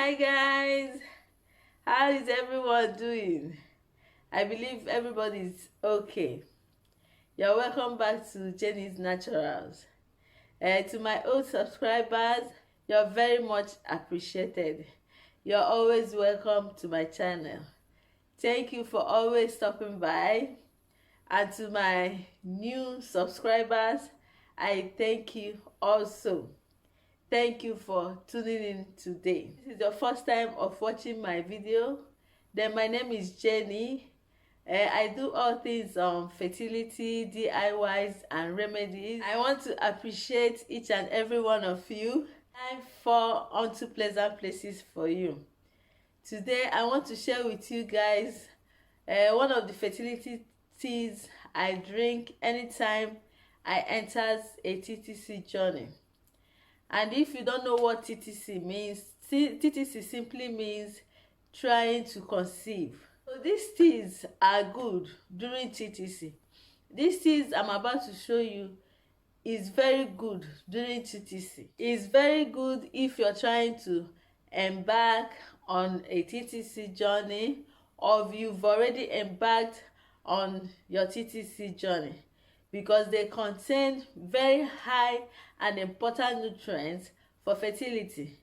Hi guys, how is everyone doing? I believe everybody's okay. You're welcome back to Jenny's Naturals. To my old subscribers, you're very much appreciated. You're always welcome to my channel. Thank you for always stopping by. And to my new subscribers, I thank you also. Thank you for tuning in today. This is your first time of watching my video. Then my name is Jenny. I do all things on fertility, DIYs and remedies. I want to appreciate each and every one of you. Time for Unto Pleasant Places for you. Today I want to share with you guys one of the fertility teas I drink anytime I enters a TTC journey. And if you don't know what TTC means, TTC simply means trying to conceive. So these teas are good during TTC. These teas I'm about to show you is very good during TTC. It's very good if you're trying to embark on a TTC journey, or if you've already embarked on your TTC journey, because they contain very high and important nutrients for fertility.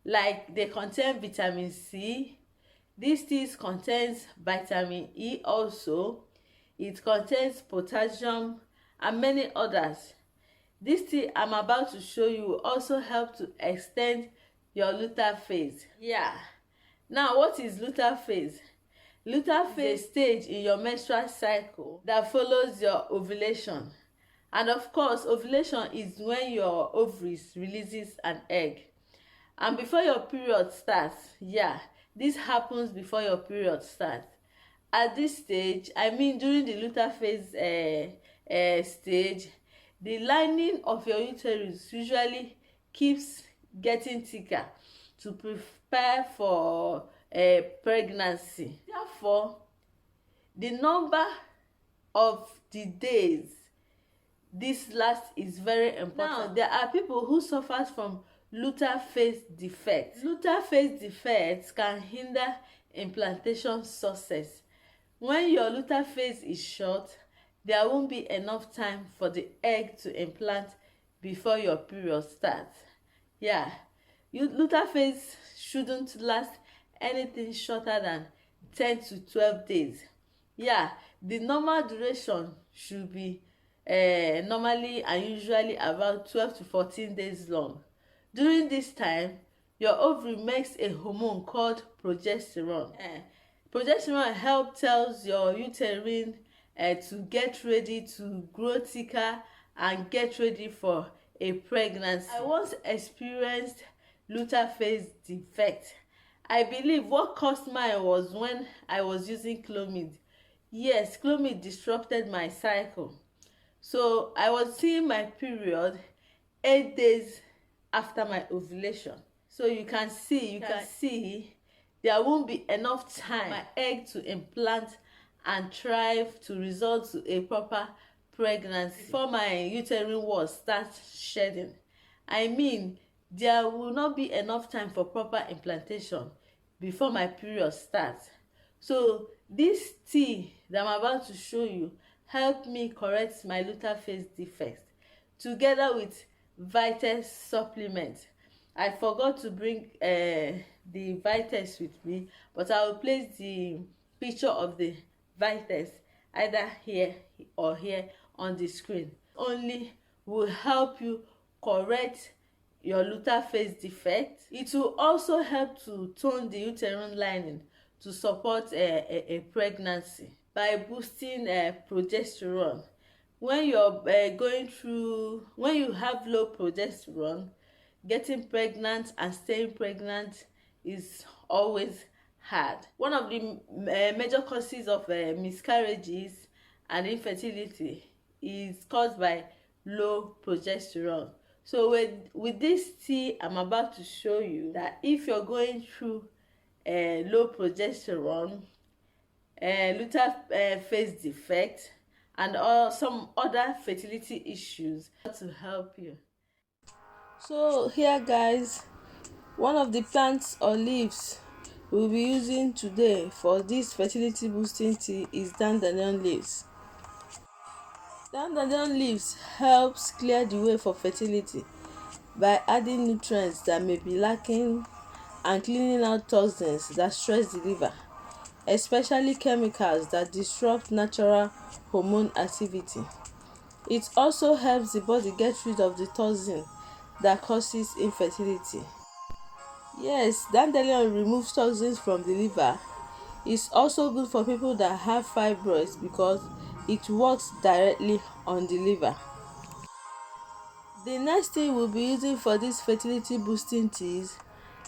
Like they contain vitamin C. This tea contains vitamin E also. It contains potassium and many others. This tea I'm about to show you will also help to extend your luteal phase. Now, what is luteal phase? Luteal phase is a stage in your menstrual cycle that follows your ovulation. And of course, ovulation is when your ovaries releases an egg. And before your period starts, this happens before your period starts. At this stage, I mean during the luteal phase stage, the lining of your uterus usually keeps getting thicker to prepare for pregnancy. Therefore, the number of the days this lasts is very important. Now, there are people who suffer from luteal phase defects. Luteal phase defects can hinder implantation success. When your luteal phase is short, there won't be enough time for the egg to implant before your period starts. Luteal phase shouldn't last anything shorter than 10 to 12 days. The normal duration should be normally and usually about 12 to 14 days long. During this time, your ovary makes a hormone called progesterone. Progesterone tells your uterine to get ready to grow thicker and get ready for a pregnancy. I once experienced luteal phase defect. I believe what caused mine was when I was using Clomid. Yes, Clomid disrupted my cycle. So I was seeing my period 8 days after my ovulation. So you can see there won't be enough time for my egg to implant and thrive to result to a proper pregnancy before my uterine wall starts shedding. I mean, there will not be enough time for proper implantation before my period starts. So this tea that I'm about to show you helped me correct my luteal phase defects together with Vites supplement. I forgot to bring the Vites with me, but I will place the picture of the Vites either here or here on the screen. Only will help you correct your luteal phase defect. It will also help to tone the uterine lining to support a pregnancy by boosting progesterone. When you're when you have low progesterone, getting pregnant and staying pregnant is always hard. One of the major causes of miscarriages and infertility is caused by low progesterone. So with this tea I'm about to show you, that if you're going through low progesterone, luteal phase defect, and some other fertility issues to help you. So here guys, One of the plants or leaves we'll be using today for this fertility boosting tea is dandelion leaves. Dandelion leaves helps clear the way for fertility by adding nutrients that may be lacking and cleaning out toxins that stress the liver, especially chemicals that disrupt natural hormone activity. It also helps the body get rid of the toxin that causes infertility. Yes, dandelion removes toxins from the liver. It's also good for people that have fibroids because it works directly on the liver. The next thing we'll be using for this fertility boosting teas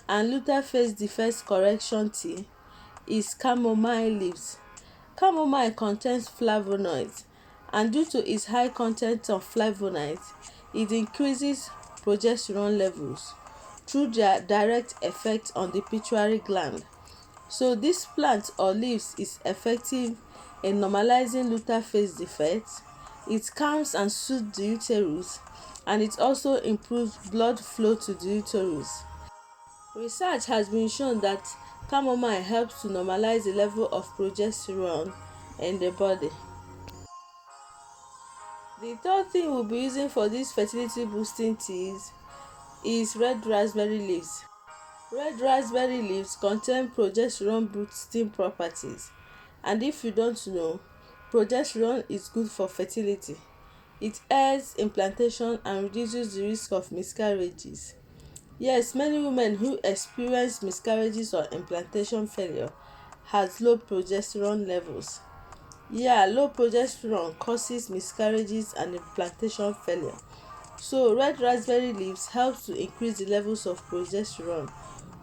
and luteal phase defects correction tea is chamomile leaves. Chamomile contains flavonoids, and due to its high content of flavonoids, it increases progesterone levels through their direct effect on the pituitary gland. So this plant or leaves is effective in normalizing luteal phase defects. It calms and soothes the uterus, and it also improves blood flow to the uterus. Research has been shown that chamomile helps to normalize the level of progesterone in the body. The third thing we'll be using for these fertility boosting teas is red raspberry leaves. Red raspberry leaves contain progesterone boosting properties, and if you don't know, progesterone is good for fertility. It aids implantation and reduces the risk of miscarriages. Yes, many women who experience miscarriages or implantation failure has low progesterone levels. Yeah, low progesterone causes miscarriages and implantation failure. So red raspberry leaves help to increase the levels of progesterone,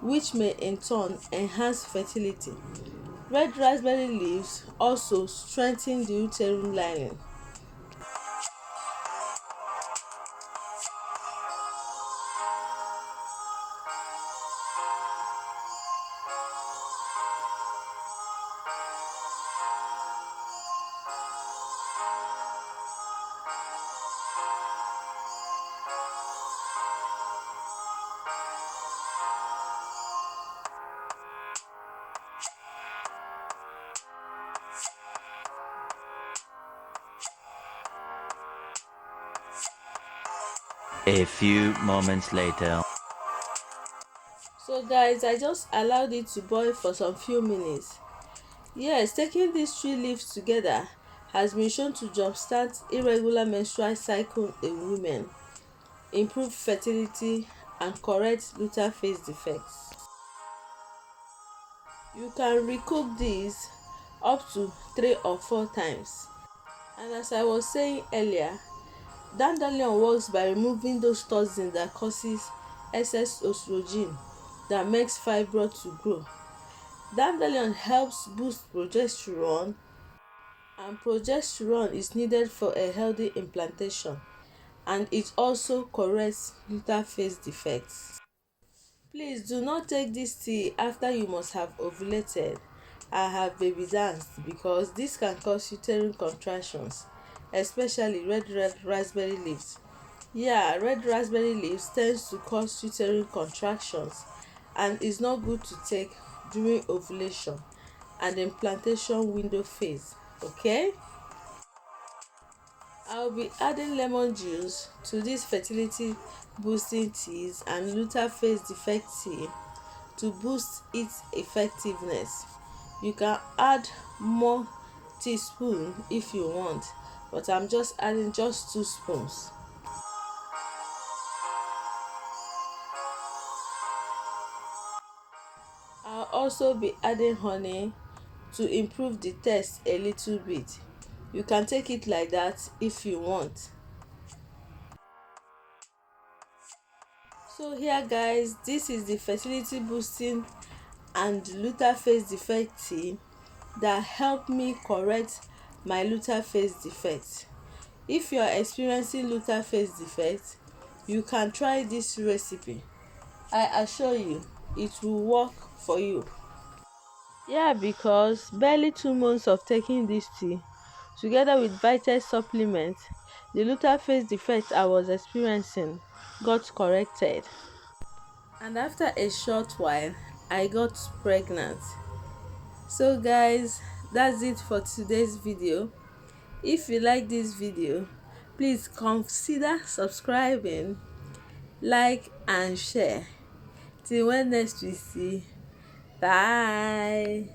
which may in turn enhance fertility. Red raspberry leaves also strengthen the uterine lining. A few moments later. So guys, I just allowed it to boil for some few minutes. Yes, taking these three leaves together has been shown to jumpstart irregular menstrual cycle in women, improve fertility, and correct luteal phase defects. You can recook these up to 3 or 4 times. And as I was saying earlier, dandelion works by removing those toxins that causes excess estrogen that makes fibroid to grow. Dandelion helps boost progesterone, and progesterone is needed for a healthy implantation, and it also corrects luteal phase defects. Please do not take this tea after you must have ovulated and have baby danced, because this can cause uterine contractions, especially red raspberry leaves. Yeah, red raspberry leaves tends to cause uterine contractions and is not good to take during ovulation and implantation window phase. Okay, I'll be adding lemon juice to this fertility boosting teas and luteal phase defect tea to boost its effectiveness. You can add more teaspoon if you want, but I'm just adding just 2 spoons. I'll also be adding honey to improve the taste a little bit. You can take it like that if you want. So here guys, this is the fertility boosting and luteal phase defect tea that help me correct my luteal phase defect. If you are experiencing luteal phase defect, you can try this recipe. I assure you it will work for you. Yeah, because barely 2 months of taking this tea together with vital supplements, the luteal phase defect I was experiencing got corrected. And after a short while I got pregnant. So guys, that's it for today's video. If you like this video, please consider subscribing, like and share. Till when next we see. Bye.